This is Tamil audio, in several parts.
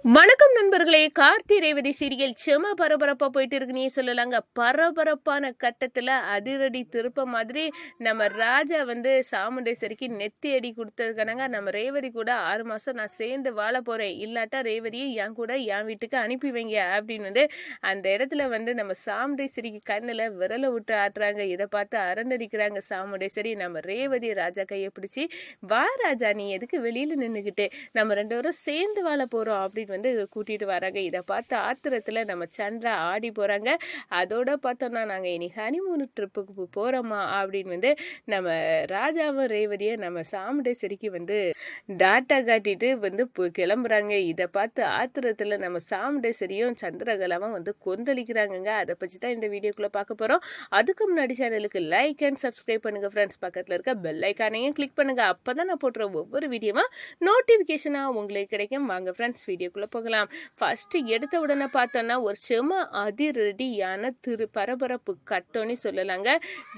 வணக்கம் நண்பர்களே. கார்த்தி ரேவதி சீரியல் செம பரபரப்பா போயிட்டு இருக்குன்னே சொல்லலாங்க. பரபரப்பான கட்டத்துல அதிரடி திருப்ப மாதிரி நம்ம ராஜா சாமுண்டேஸ்வரிக்கு நெத்தி அடி கொடுத்ததுக்கானங்க. நம்ம ரேவதி கூட 6 மாசம் நான் சேர்ந்து வாழ போறேன், இல்லாட்டா ரேவதியை என் கூட என் வீட்டுக்கு அனுப்பி வைங்க அப்படின்னு அந்த இடத்துல நம்ம சாமுண்டேஸ்வரிக்கு கண்ணுல விரலை விட்டு ஆட்டுறாங்க. இதை பார்த்து அரண்டடிக்கிறாங்க சாமுண்டேஸ்வரி. நம்ம ரேவதி ராஜா கையை பிடிச்சி, வா ராஜா, நீ எதுக்கு வெளியில நின்றுக்கிட்டு, நம்ம 2 பேரும் சேர்ந்து வாழ போறோம் அப்படின்னு கூட்டிட்டு வராங்க. இதை பார்த்து ஆத்திரத்துல நம்ம சந்திரா ஆடி போறாங்க. அதோட பார்த்தோம்னா, நாங்க இனி ஹனிமூன் ட்ரிப்புக்கு போறோமா அப்படின்னு நம்ம ராஜாவும் ரேவதியை நம்ம சாமுண்டேஸ்வரிக்கு டாட்டா காட்டிட்டு கிளம்புறாங்க. இதை பார்த்து ஆத்திரத்துல நம்ம சாமுண்டேஸ்வரியும் சந்திரகலாவும் கொந்தளிக்கிறாங்க. அதை பற்றி தான் இந்த வீடியோக்குள்ள பார்க்க போறோம். அதுக்கு முன்னாடி சேனலுக்கு லைக் அண்ட் சப்ஸ்கிரைப் பண்ணுங்க ஃப்ரெண்ட்ஸ். பக்கத்துல இருக்க பெல் ஐக்கானையும் கிளிக் பண்ணுங்க. அப்பதான் நான் போடுற ஒவ்வொரு வீடியோவா நோட்டிபிகேஷனா உங்களுக்கு கிடைக்கும். வாங்க ஃப்ரெண்ட்ஸ், வீடியோக்குள்ள போகலாம். ஃபர்ஸ்ட் எடுத்த உடனே பார்த்தோம்னா ஒரு செம அதிரடியான பரபரப்பு கட்டோன்னு சொல்லலாங்க.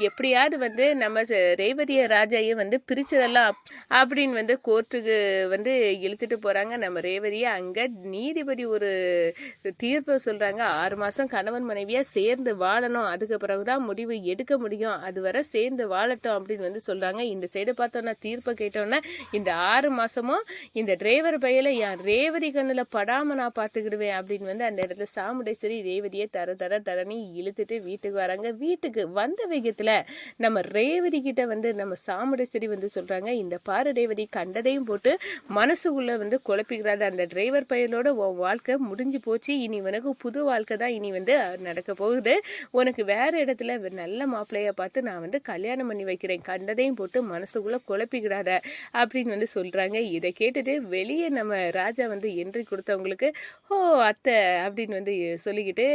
எப்படியாவது நம்ம ரேவதிய ராஜாயை பிரிச்சதெல்லாம் அப்படின்னு கோர்ட்டுக்கு இழுத்துட்டு போறாங்க. நம்ம ரேவதியை அங்க நீதிபதி ஒரு தீர்ப்பு சொல்றாங்க. 6 மாசம் கணவன் மனைவியா சேர்ந்து வாழணும், அதுக்கு பிறகுதான் முடிவு எடுக்க முடியும், அதுவரை சேர்ந்து வாழட்டும் அப்படின்னு சொல்றாங்க. இந்த சைடு பார்த்தோம்னா தீர்ப்பை கேட்டோன்னா, இந்த 6 மாசமும் இந்த டிரைவர் பையில என் ரேவதி கண்ணுல படாம நான் பார்த்துக்கிடுவேன் அப்படின்னு அந்த இடத்துல சாமுண்டேஸ்வரி ரேவதியை தரன்னு இழுத்துட்டு வீட்டுக்கு வராங்க. வீட்டுக்கு வந்த வேகத்துல நம்ம ரேவதி கிட்ட நம்ம சாமுண்டேஸ்வரி சொல்றாங்க, இந்த பாரு ரேவதி, கண்டதையும் போட்டு மனசுக்குள்ள குழப்பிக்கிறாத, அந்த டிரைவர் பையலோட உன் வாழ்க்கை முடிஞ்சு போச்சு, இனி உனக்கு புது வாழ்க்கை தான் இனி நடக்க போகுது, உனக்கு வேற இடத்துல நல்ல மாப்பிள்ளைய பார்த்து நான் கல்யாணம் பண்ணி வைக்கிறேன், கண்டதையும் போட்டு மனசுக்குள்ள குழப்பிக்கிறாத அப்படின்னு சொல்றாங்க. இதை கேட்டுட்டு வெளியே நம்ம ராஜா என்ட்ரி கொடுத்தவங்களுக்கு, ஓ அத்தை அப்படின்னு சொல்லிக்கிட்டு,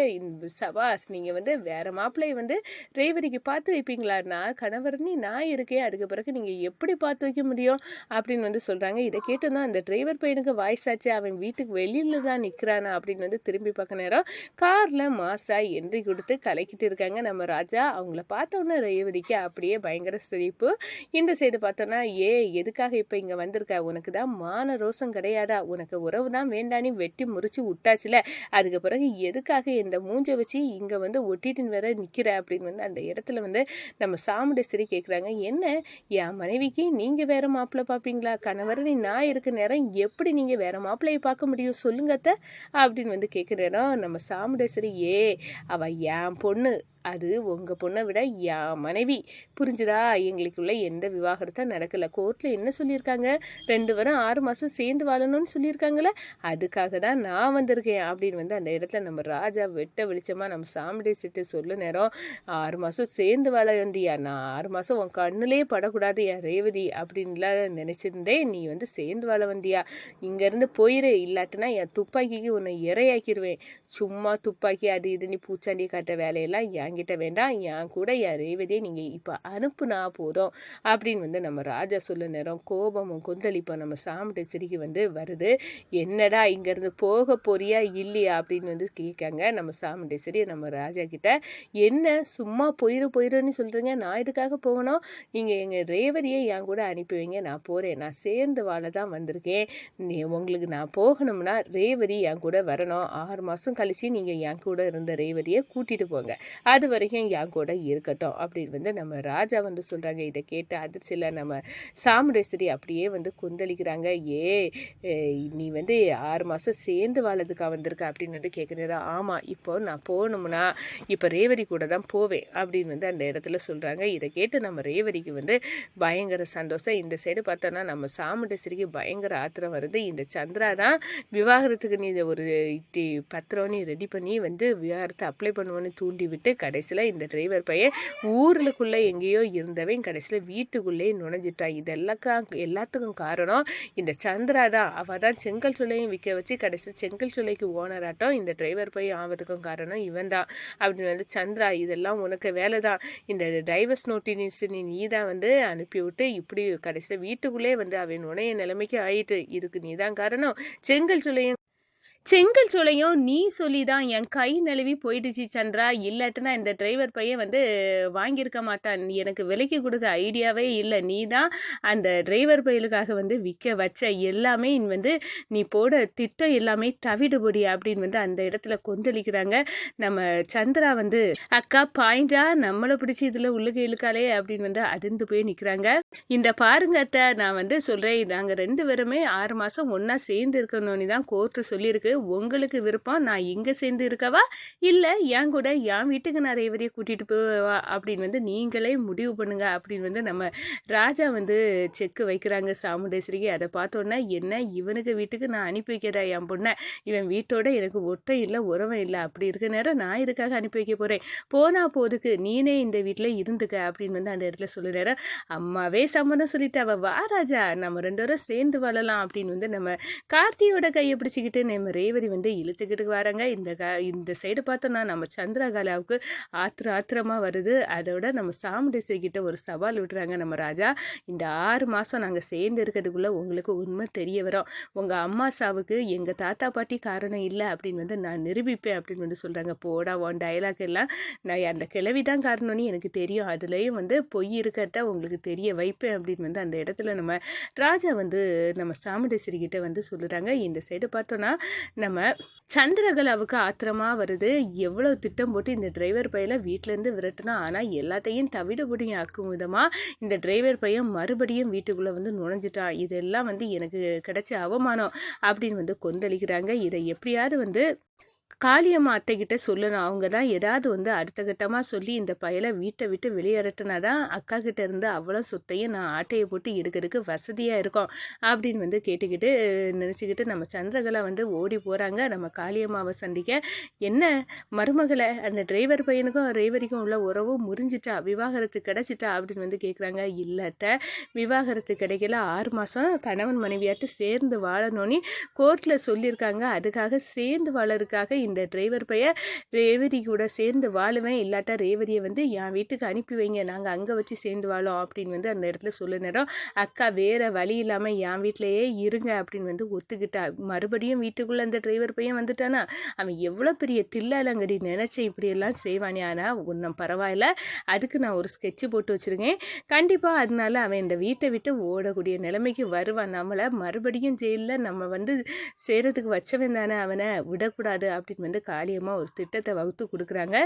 சபாஸ், நீங்க வேற மாப்பிள்ளை ரேவதிக்கு பார்த்து வைப்பீங்களா, நான் கணவர்னி நான் இருக்கேன், அதுக்கு பிறகு நீங்க எப்படி பார்த்து வைக்க முடியும் அப்படின்னு சொல்றாங்க. இதை கேட்டுதான் அந்த டிரைவர் பையனுக்கு வாய்ஸாச்சு, அவன் வீட்டுக்கு வெளியில தான் நிக்கிறானா அப்படின்னு திரும்பி பார்க்க நேரம் கார்ல மாசா என்ட்ரி கொடுத்து கலக்கிட்டு இருக்காங்க நம்ம ராஜா. அவங்கள பார்த்த உடனே ரேவதிக்கு அப்படியே பயங்கர சிரிப்பு. இந்த சைடு பார்த்தோன்னா, எதுக்காக இப்ப இங்க வந்திருக்க, உனக்கு தான் மான ரோசம் கிடையாதா, உனக்கு உறவு தான் வேண்டானி வெட்டி முறிச்சு விட்டாச்சுல, அதுக்கு பிறகு எதுக்காக இந்த மூஞ்ச வச்சு இங்க ஒட்டிட்டு வேற நிக்கிற அப்படின்னு அந்த இடத்துல நம்ம சாமுண்டேஸ்வரி கேட்குறாங்க, என்ன என் மனைவிக்கு நீங்க வேற மாப்பிள்ளை பார்ப்பீங்களா, கணவர் நான் இருக்க நேரம் எப்படி நீங்க வேற மாப்பிள்ளையை பார்க்க முடியும் சொல்லுங்க அத்தை அப்படின்னு கேட்குற நேரம் நம்ம சாமுண்டேஸ்வரி, அவ என் பொண்ணு, அது உங்க பொண்ணை விட என் மனைவி, புரிஞ்சுதா, எங்களுக்குள்ள எந்த விவாகரத்தும் நடக்கல, கோர்ட்ல என்ன சொல்லியிருக்காங்க, 2 பேரும் 6 மாசம் சேர்ந்து வாழணும்னு சொல்லியிருக்காங்களே, அதுக்காக தான் நான் வந்திருக்கேன் அப்படின்னு அந்த இடத்துல நம்ம ராஜா வெட்ட வெளிச்சமா நம்ம சாமுண்டேஸ்வரி சொல்ல நேரம், 6 மாசம் சேர்ந்து வாழ வந்தியா, நான் 6 மாசம் உன் கண்ணுலே படக்கூடாது என் ரேவதி அப்படின்லாம் நினைச்சிருந்தேன், நீ சேர்ந்து வாழ வந்தியா, இங்க இருந்து போயிரு, இல்லாட்டினா என் துப்பாக்கிக்கு உன்னை இரையாக்கிடுவேன், சும்மா துப்பாக்கி அது இது நீ பூச்சாண்டி காட்ட வேலையெல்லாம் என்கிட்ட வேண்டாம், என் கூட என் ரேவதியை நீங்க இப்ப அனுப்புனா போதும் அப்படின்னு நம்ம ராஜா சொல்ல நேரம் கோபமும் கொந்தளிப்பும் நம்ம சாமுண்டேஸ்வரிக்கு வருது. என்னடா இங்க இருந்து போக போறியா இல்லையா அப்படின்னு கேட்காங்க நம்ம சாமுண்டேஸ்வரி நம்ம ராஜா கிட்ட. என்ன சும்மா போயிருன்னு சொல்றீங்க, நான் இதுக்காக போகணும், நீங்க எங்க ரேவதியை என் கூட அனுப்பி வைங்க, நான் போறேன், நான் சேர்ந்து வாழ தான் வந்திருக்கேன், உங்களுக்கு நான் போகணும்னா ரேவதி என் கூட வரணும், 6 மாசம் கழிச்சு நீங்க என் கூட இருந்த ரேவதியை கூட்டிட்டு போங்க, அது வரைக்கும் என் கூட இருக்கட்டும் அப்படின்னு நம்ம ராஜா சொல்றாங்க. இதை கேட்டு அதிர்ச்சியில் நம்ம சாமுண்டேஸ்வரி அப்படியே கொந்தளிக்கிறாங்க. நீ 6 மாசம் சேர்ந்து வாழறதுக்காக வந்திருக்க அப்படின்னு கேட்குறேன். ஆமா, இப்போ நான் போகணும்னா இப்போ ரேவதி கூட தான் போவேன் அப்படின்னு அந்த இடத்துல சொல்றாங்க. இதை கேட்டு நம்ம ரேவதிக்கு பயங்கர சந்தோஷம். இந்த சைடு பார்த்தோன்னா நம்ம சாமுண்டேஸ்வரிக்கு பயங்கர ஆத்திரம் வருது. இந்த சந்திரா தான் விவாகரத்துக்கு நீ ஒரு பத்திரம் நீ ரெடி பண்ணி விவாகரத்தை அப்ளை பண்ணுவோன்னு தூண்டி விட்டு கடைசியில் இந்த டிரைவர் பையன் ஊருக்குள்ளே எங்கேயோ இருந்தவன் கடைசியில் வீட்டுக்குள்ளே நுழைஞ்சிட்டான். எல்லாத்துக்கும் காரணம் இந்த சந்திரா தான். அவள் தான் செங்கல் சூளையும் விற்க வச்சு கடைசியில் செங்கல் சூளைக்கு ஓனராட்டம் இந்த டிரைவர் பையன் ஆவதுக்கும் காரணம் இவன் தான் அப்படின்னு சந்திரா, இதெல்லாம் உனக்கு வேலை தான், இந்த டைவர்ஸ் நோட்டீஸ் நீ தான் அனுப்பிவிட்டு இப்படி கடைசியில் வீட்டுக்குள்ளே அவன் நுழைய நிலைமைக்கு ஆயிட்டு, இதுக்கு நீ தான் காரணம், செங்கல் சூளையும் செங்கல் சூளையும் நீ சொல்லி தான் என் கை நழுவி போயிடுச்சு சந்திரா. இல்லாட்டினா இந்த டிரைவர் பையன் வந்து வாங்கியிருக்க மாட்டான். எனக்கு விலைக்கு கொடுக்க ஐடியாவே இல்லை. நீ தான் அந்த டிரைவர் பையலுக்காக வந்து விற்க வச்ச எல்லாமே வந்து நீ போட திட்டம் எல்லாமே தவிடுபொடி அப்படின்னு வந்து அந்த இடத்துல கொந்தளிக்கிறாங்க. நம்ம சந்திரா வந்து அக்கா பாயிண்டா நம்மளை பிடிச்சி இதில் உள்ளுக்கு இழுக்காலே அப்படின்னு வந்து அதிர்ந்து போய் நிற்கிறாங்க. இந்த பாருங்க அத்தை, நான் வந்து சொல்கிறேன், நாங்கள் 2 பேருமே 6 மாதம் ஒன்றா சேர்ந்து இருக்கணும்னு தான் கோர்ட்டு சொல்லியிருக்கு. உங்களுக்கு விருப்பம் நான் இங்கே சேர்ந்து இருக்கவா, இல்லை என் கூட என் வீட்டுக்கு நான் ரேவதியை கூட்டிகிட்டு போவா அப்படின்னு வந்து நீங்களே முடிவு பண்ணுங்க அப்படின்னு வந்து நம்ம ராஜா வந்து செக்கு வைக்கிறாங்க சாமுண்டேஸ்வரிக்கு. அதை பார்த்தோன்னா என்ன இவனுக்கு வீட்டுக்கு நான் அனுப்பி வைக்கிறா என் பொண்ணை, இவன் வீட்டோட எனக்கு ஒட்டம் இல்லை உறவம் இல்லை, அப்படி இருக்க நேரம் நான் இதுக்காக அனுப்பி வைக்க போகிறேன், போனா போதுக்கு நீனே இந்த வீட்டில் இருந்துக்க அப்படின்னு வந்து அந்த இடத்துல சொல்லுறாரு. அம்மாவே சம்மதம் சொல்லிட்டு அவள் வா ராஜா நம்ம 2 பேரும் சேர்ந்து வாழலாம் அப்படின்னு வந்து நம்ம கார்த்தியோட கையை பிடிச்சிக்கிட்டு நம்ம ரேவதி வந்து இழுத்துக்கிட்டு வராங்க. இந்த சைடு பார்த்தோன்னா நம்ம சந்திரகலாவுக்கு ஆத்திரமாக வருது. அதோட நம்ம சாமுண்டேஸ்வரி கிட்ட ஒரு சவால் விடுறாங்க நம்ம ராஜா. இந்த 6 மாதம் நாங்கள் சேர்ந்து இருக்கிறதுக்குள்ள உங்களுக்கு உண்மை தெரிய வரும், உங்கள் அம்மா சாவுக்கு எங்கள் தாத்தா பாட்டி காரணம் இல்லை அப்படின்னு வந்து நான் நிரூபிப்பேன் அப்படின்னு வந்து சொல்கிறாங்க. போடா உன் டைலாக் எல்லாம் நான் அந்த கிளவி தான் காரணம்னு எனக்கு தெரியும், அதுலேயும் வந்து பொய் இருக்கிறத உங்களுக்கு தெரிய வைப்பேன் அப்படின்னு வந்து அந்த இடத்துல நம்ம ராஜா வந்து நம்ம சாமுண்டேஸ்வரி கிட்ட வந்து சொல்லுறாங்க. இந்த சைடு பார்த்தோன்னா நம்ம சந்திரகலாவுக்கு ஆத்திரமா வருது. எவ்வளோ திட்டம் போட்டு இந்த டிரைவர் பையனை வீட்டிலேருந்து விரட்டுனா, ஆனால் எல்லாத்தையும் தவிடுபடியும் ஆக்கும் விதமாக இந்த டிரைவர் பையன் மறுபடியும் வீட்டுக்குள்ளே வந்து நுழைஞ்சிட்டான், இதெல்லாம் வந்து எனக்கு கிடைச்ச அவமானம் அப்படின்னு வந்து கொந்தளிக்கிறாங்க. இதை எப்படியாவது வந்து காளியம்மா அத்தைக்கிட்ட சொல்லணும், அவங்க தான் ஏதாவது வந்து அடுத்த கட்டமாக சொல்லி இந்த பயலை வீட்டை விட்டு வெளியேறட்டுனா தான் அக்கா கிட்ட இருந்து அவ்வளோ சொத்தையும் நான் ஆட்டையை போட்டு எடுக்கிறதுக்கு வசதியாக இருக்கும் அப்படின்னு வந்து கேட்டுக்கிட்டு நினச்சிக்கிட்டு நம்ம சந்திரகலா வந்து ஓடி போகிறாங்க நம்ம காளியம்மாவை சந்திக்க. என்ன மருமகளை அந்த டிரைவர் பையனுக்கும் ரேவதிக்கும் உள்ள உறவு முறிஞ்சிட்டா, விவாகரத்து கிடைச்சிட்டா அப்படின்னு வந்து கேட்குறாங்க. இல்லத்த விவாகரத்து கிடைக்கல, 6 மாதம் கணவன் மனைவியாட்டு சேர்ந்து வாழணும்னு கோர்ட்டில் சொல்லியிருக்காங்க, அதுக்காக சேர்ந்து வாழறதுக்காக இந்த டிரைவர் பையன் ரேவதி கூட சேர்ந்து வாழுவேன், இல்லாட்டா ரேவதியை வந்து என் வீட்டுக்கு அனுப்பி வைங்க, நாங்கள் அங்கே வச்சு சேர்ந்து வாழோம் அப்படின்னு வந்து அந்த இடத்துல சொல்ல நேரம் அக்கா வேற வழி இல்லாமல் என் வீட்டிலையே இருங்க அப்படின்னு வந்து ஒத்துக்கிட்டா. மறுபடியும் வீட்டுக்குள்ளே அந்த டிரைவர் பையன் வந்துட்டானா, அவன் எவ்வளோ பெரிய தில்லாலங்கடி நினச்சேன் இப்படியெல்லாம் செய்வானே, ஆனால் ஒன்றும் பரவாயில்ல, அதுக்கு நான் ஒரு ஸ்கெட்சு போட்டு வச்சுருக்கேன், கண்டிப்பாக அதனால அவன் இந்த வீட்டை விட்டு ஓடக்கூடிய நிலைமைக்கு வருவான், நம்மளை மறுபடியும் ஜெயிலில் நம்ம வந்து செய்கிறதுக்கு வச்சவன் தானே, அவனை விடக்கூடாது அப்படின்னு வந்து காளியம்மா ஒரு திட்டத்தை வகுத்து கொடுக்குறாங்க.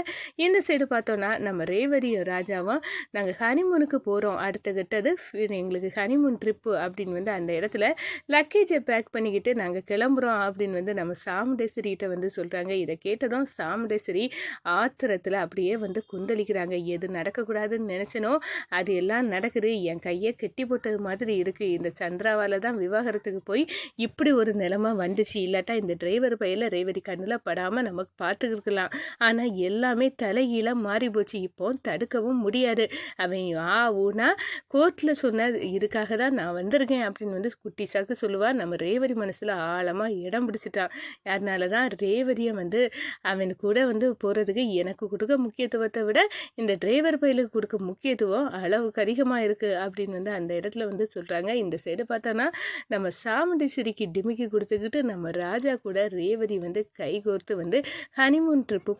இந்த சைடு பார்த்தோன்னா நம்ம ரேவதியும் ராஜாவும் நாங்கள் ஹனிமூனுக்கு போகிறோம், அடுத்த கட்டது எங்களுக்கு ஹனிமூன் ட்ரிப்பு அப்படின்னு வந்து அந்த இடத்துல லக்கேஜை பேக் பண்ணிக்கிட்டு நாங்கள் கிளம்புறோம் அப்படின்னு வந்து நம்ம சாமுண்டேஸ்வரிகிட்ட வந்து சொல்கிறாங்க. இதை கேட்டதும் சாமுண்டேஸ்வரி ஆத்திரத்தில் அப்படியே வந்து குந்தளிக்கிறாங்க. எது நடக்கக்கூடாதுன்னு நினச்சனோ அது எல்லாம் நடக்குது, என் கையை கெட்டி போட்டது மாதிரி இருக்குது, இந்த சந்திராவால் தான் விவாகரத்துக்கு போய் இப்படி ஒரு நிலைமை வந்துச்சு, இல்லாட்டா இந்த டிரைவர் பையில ரேவதி கண்ணில் படாமல் நமக்கு பார்த்துக்கலாம், ஆனால் எல்லாமே தலைகீழாக மாறி போச்சு, இப்போ தடுக்கவும் முடியாது, அவன் ஊனா கோர்ட்டில் சொன்ன இதுக்காக தான் நான் வந்திருக்கேன் அப்படின்னு வந்து குட்டி சாக்கு சொல்லுவாள். நம்ம ரேவதி மனசில் ஆழமாக இடம் பிடிச்சிட்டான். அதனால தான் ரேவதியை வந்து அவன் கூட வந்து போகிறதுக்கு எனக்கு கொடுக்க முக்கியத்துவத்தை விட இந்த டிரைவர் பையலுக்கு கொடுக்க முக்கியத்துவம் அளவுக்கு அதிகமாக இருக்குது அப்படின்னு வந்து அந்த இடத்துல வந்து சொல்கிறாங்க. இந்த சைடு பார்த்தோன்னா நம்ம சாமுண்டீஸ்வரிக்கு டிமிக்கி கொடுத்துக்கிட்டு நம்ம ராஜா கூட ரேவதி வந்து கைகோர்த்து வந்து ஹனிமூன் ட்ரிப்பு